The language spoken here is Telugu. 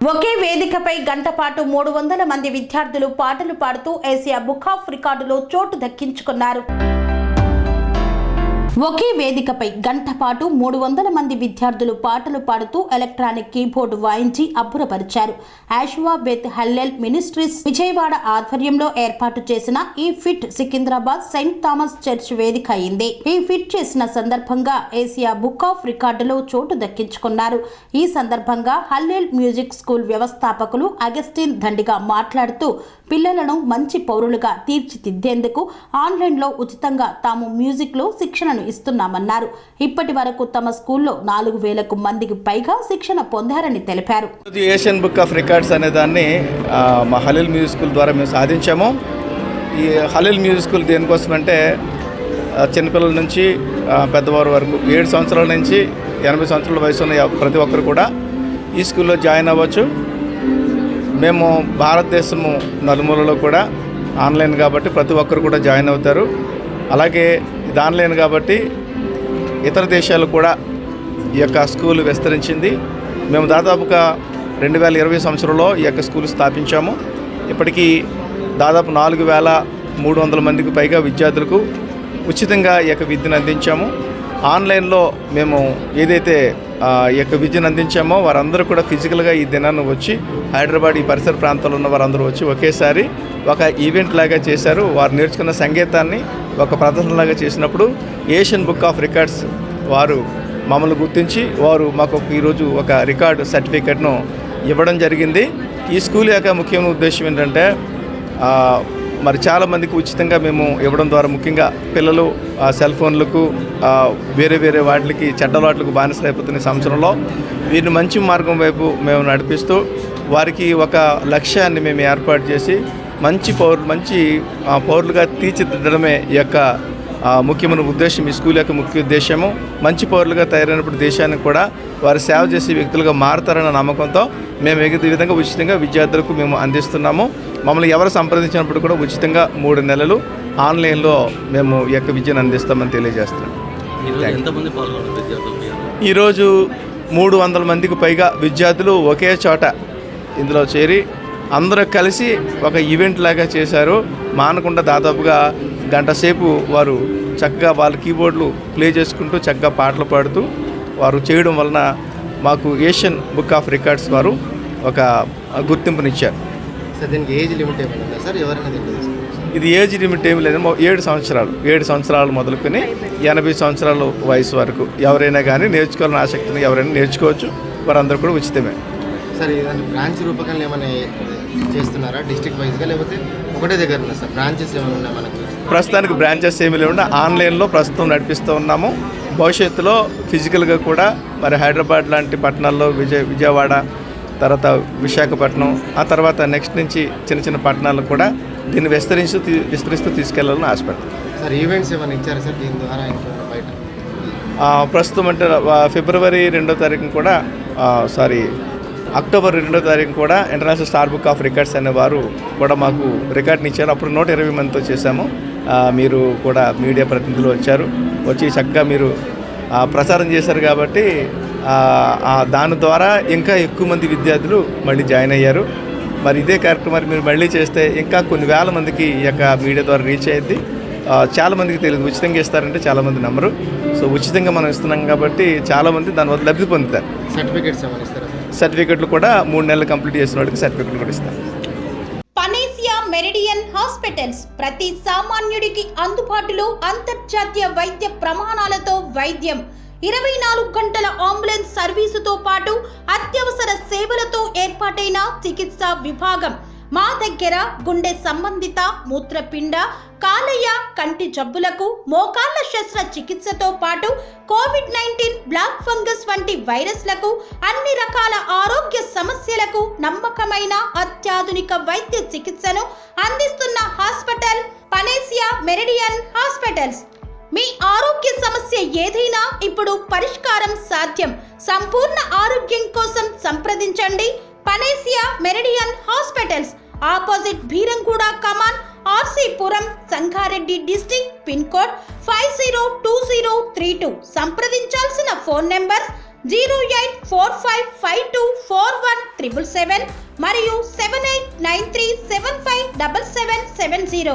ఒకే వేదికపై గంట పాటు 300 మంది విద్యార్థులు పాటలు పాడుతూ ఏసియా బుక్ ఆఫ్ రికార్డులో చోటు దక్కించుకున్నారు. ఒకే వేదికపై గంట పాటు 300 మంది విద్యార్థులు పాటలు పాడుతూ ఎలక్ట్రానిక్ కీబోర్డు వాయించి అబ్బురపరిచారు. ఆశ్వా బెత్ హల్లెల్ మినిస్ట్రీస్ విజయవాడ ఆధ్వర్యంలో ఏర్పాటు చేసిన ఈ ఫిట్ సికింద్రాబాద్ సెయింట్ థామస్ చర్చ్ వేదిక అయింది. ఈ ఫిట్ చేసిన సందర్భంగా ఏసియా బుక్ ఆఫ్ రికార్డులో చోటు దక్కించుకున్నారు. ఈ సందర్భంగా హల్లెల్ మ్యూజిక్ స్కూల్ వ్యవస్థాపకులు అగస్టిన్ దండిగా మాట్లాడుతూ పిల్లలను మంచి పౌరులుగా తీర్చిదిద్దేందుకు ఆన్లైన్లో ఉచితంగా తాము మ్యూజిక్లో శిక్షణను ఇస్తున్నామన్నారు. ఇప్పటి వరకు తమ స్కూల్లో 4000 మందికి పైగా శిక్షణ పొందారని తెలిపారు. ఏషియన్ బుక్ ఆఫ్ రికార్డ్స్ అనే దాన్ని మా హల్లెల్ మ్యూజిక్ స్కూల్ ద్వారా మేము సాధించాము. ఈ హల్లెల్ మ్యూజిక్ స్కూల్ దేనికోసమంటే చిన్నపిల్లల నుంచి పెద్దవారి వరకు 7 సంవత్సరాల నుంచి 80 సంవత్సరాల వయసు ఉన్న ప్రతి ఒక్కరు కూడా ఈ స్కూల్లో జాయిన్ అవ్వచ్చు. మేము భారతదేశము నలుమూలలో కూడా ఆన్లైన్ కాబట్టి ప్రతి ఒక్కరు కూడా జాయిన్ అవుతారు. అలాగే ఇది ఆన్లైన్ కాబట్టి ఇతర దేశాలు కూడా ఈ యొక్క స్కూల్ విస్తరించింది. మేము దాదాపుగా 2020 సంవత్సరంలో ఈ యొక్క స్కూల్ స్థాపించాము. ఇప్పటికీ దాదాపు 4300 మందికి పైగా విద్యార్థులకు ఉచితంగా ఈ యొక్క విద్యను అందించాము. ఆన్లైన్లో మేము ఏదైతే ఈ యొక్క విద్యను అందించామో వారందరూ కూడా ఫిజికల్గా ఈ దినాన్ని వచ్చి హైదరాబాద్ ఈ పరిసర ప్రాంతాల్లో ఉన్న వారందరూ వచ్చి ఒకేసారి ఒక ఈవెంట్ లాగా చేశారు. వారు నేర్చుకున్న సంగీతాన్ని ఒక ప్రదర్శనలాగా చేసినప్పుడు ఏషియన్ బుక్ ఆఫ్ రికార్డ్స్ వారు మమ్మల్ని గుర్తించి వారు మాకు ఈరోజు ఒక రికార్డు సర్టిఫికెట్ను ఇవ్వడం జరిగింది. ఈ స్కూల్ యొక్క ముఖ్యమైన ఉద్దేశం ఏంటంటే మరి చాలామందికి ఉచితంగా మేము ఇవ్వడం ద్వారా ముఖ్యంగా పిల్లలు సెల్ ఫోన్లకు వేరే వేరే వాటికి చెడ్డవాట్లకు బానిసలైపోతున్న సంవత్సరంలో వీరిని మంచి మార్గం వైపు మేము నడిపిస్తూ వారికి ఒక లక్ష్యాన్ని మేము ఏర్పాటు చేసి మంచి పౌరులుగా తీర్చిదిద్దడమే ఈ యొక్క ముఖ్యమైన ఉద్దేశం. ఈ స్కూల్ యొక్క ముఖ్య ఉద్దేశము మంచి పౌరులుగా తయారైనప్పుడు దేశానికి కూడా వారు సేవ చేసే వ్యక్తులుగా మారుతారన్న నమ్మకంతో మేము ఈ విధంగా ఉచితంగా విద్యార్థులకు మేము అందిస్తున్నాము. మమ్మల్ని ఎవరు సంప్రదించినప్పుడు కూడా ఉచితంగా 3 నెలలు ఆన్లైన్లో మేము ఈ యొక్క విద్యను అందిస్తామని తెలియజేస్తున్నాం. ఈరోజు 300 మందికి పైగా విద్యార్థులు ఒకే చోట ఇందులో చేరి అందరూ కలిసి ఒక ఈవెంట్ లాగా చేశారు. మానకుండా దాదాపుగా గంట సేపు వారు చక్కగా వాళ్ళ కీబోర్డులు ప్లే చేసుకుంటూ చక్కగా పాటలు పాడుతూ వారు చేయడం వలన మాకు ఏషియన్ బుక్ ఆఫ్ రికార్డ్స్ వారు ఒక గుర్తింపునిచ్చారు. సార్ దీనికి ఏజ్ లిమిట్ ఏమైనా సార్? ఎవరైనా ఇది ఏజ్ లిమిట్ ఏమి లేదని 7 సంవత్సరాలు మొదలుకొని 80 సంవత్సరాల వయసు వరకు ఎవరైనా కానీ నేర్చుకోవాలని ఆసక్తిని ఎవరైనా నేర్చుకోవచ్చు. వారందరూ కూడా ఉచితమే. సార్ ఇలాంటి బ్రాంచ్ రూపకల్ని ఏమైనా చేస్తున్నారా డిస్ట్రిక్ట్ వైజ్గా, లేకపోతే ఒకటే దగ్గర ఉన్నా సార్ బ్రాంచెస్ ఏమైనా ఉన్నాయి మనకు? ప్రస్తుతానికి బ్రాంచెస్ ఏమి లేకుండా ఆన్లైన్లో ప్రస్తుతం నడిపిస్తూ ఉన్నాము. భవిష్యత్తులో ఫిజికల్గా కూడా మరి హైదరాబాద్ లాంటి పట్టణాల్లో విజయవాడ తర్వాత విశాఖపట్నం ఆ తర్వాత నెక్స్ట్ నుంచి చిన్న చిన్న పట్టణాలకు కూడా దీన్ని విస్తరిస్తూ తీసుకెళ్లాలని ఆశపడతాం. సార్ ఈవెంట్స్ ఏమైనా ఇచ్చారా సార్ దీని ద్వారా బయట? ప్రస్తుతం అంటే ఫిబ్రవరి 2వ తారీఖున కూడా అక్టోబర్ 2వ తారీఖున కూడా international star book of records అనే వారు కూడా మాకు రికార్డుని ఇచ్చారు. అప్పుడు 120 మందితో చేశాము. మీరు కూడా మీడియా ప్రతినిధులు వచ్చి చక్కగా మీరు ప్రచారం చేశారు కాబట్టి దాని ద్వారా ఇంకా ఎక్కువ మంది విద్యార్థులు మళ్ళీ జాయిన్ అయ్యారు. మరి ఇదే కార్యక్రమాన్ని మీరు మళ్ళీ చేస్తే ఇంకా కొన్ని వేల మందికి ఈ యొక్క మీడియా ద్వారా రీచ్ అయ్యింది. చాలామందికి తెలియదు. ఉచితంగా ఇస్తారంటే చాలామంది నమ్మరు. సో ఉచితంగా మనం ఇస్తున్నాం కాబట్టి చాలామంది దానివల్ల లబ్ధి పొందుతారు. సర్టిఫికెట్లు కూడా 3 నెలలు కంప్లీట్ చేసిన వాడికి సర్టిఫికెట్లు కూడా ఇస్తారు. పనేసియా మెరిడియన్ హాస్పిటల్స్ ప్రతి సామాన్యుడికి అందుబాటులో అంతర్జాతీయ వైద్య ప్రమాణాలతో వైద్యం, 24 గంటల అంబులెన్స్ సర్వీసుతో పాటు అత్యవసర సేవలతో ఏర్పాటైన చికిత్సా విభాగం. మా దగ్గర గుండె సంబంధిత, మూత్రపిండ, కాలేయ, కంటి జబ్బులకు, మోకాళ్ల శస్త్ర చికిత్సతో పాటు కోవిడ్-19, బ్లాక్ ఫంగస్ వంటి వైరస్లకు, అన్ని రకాల ఆరోగ్య సమస్యలకు నమ్మకమైన అత్యాధునిక వైద్య చికిత్సను అందిస్తున్న హాస్పిటల్ పనేసియా మెరిడియన్ హాస్పిటల్స్. మీ ఆరోగ్య సమస్య ఏదైనా ఇప్పుడు పరిష్కారం సాధ్యం. సంపూర్ణ ఆరోగ్యం కోసం సంప్రదించండి Panacea Meridian hospitals, opposite Bheeramguda కమాన్, RC Puram, Sangareddy district, pin code 502032. సంప్రదించాల్సిన ఫోన్ నెంబర్ 0845524177 మరియు 7893757770.